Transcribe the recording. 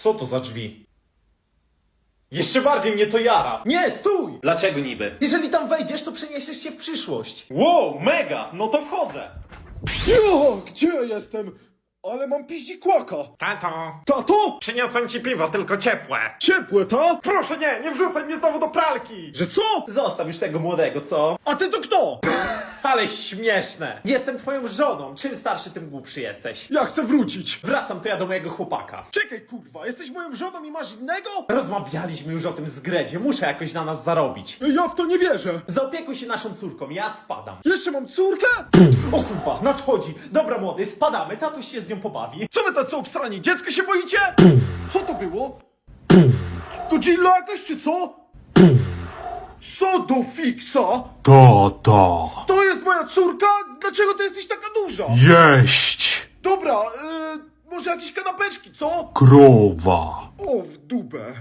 Co to za drzwi? Jeszcze bardziej mnie to jara! Nie, stój! Dlaczego niby? Jeżeli tam wejdziesz, to przeniesiesz się w przyszłość. Wow, mega! No to wchodzę! Jo, gdzie ja jestem? Ale mam piździkłaka. Tato, Tato? przyniosłem ci piwo, tylko ciepłe. Ciepłe, ta? Proszę nie wrzucaj mnie znowu do pralki. Że co? Zostaw już tego młodego, co? A ty to kto? Ale śmieszne! Jestem twoją żoną. Czym starszy, tym głupszy jesteś. Ja chcę wrócić. Wracam to ja do mojego chłopaka. Czekaj, kurwa, jesteś moją żoną i masz innego? Rozmawialiśmy już o tym z Gredzie. Muszę jakoś na nas zarobić. Ja w to nie wierzę. Zaopiekuj się naszą córką, ja spadam. Jeszcze mam córkę? O kurwa, nadchodzi. Dobra młody, spadamy, tatuś się z nią pobawi. Co wy tacy obstrani? Dziecko się boicie? Co to było? Godzilla jakaś czy co? Co do fiksa? To jest moja córka? Dlaczego ty jesteś taka duża? Jeść! Dobra, może jakieś kanapeczki, co? Krowa! O, w dupę.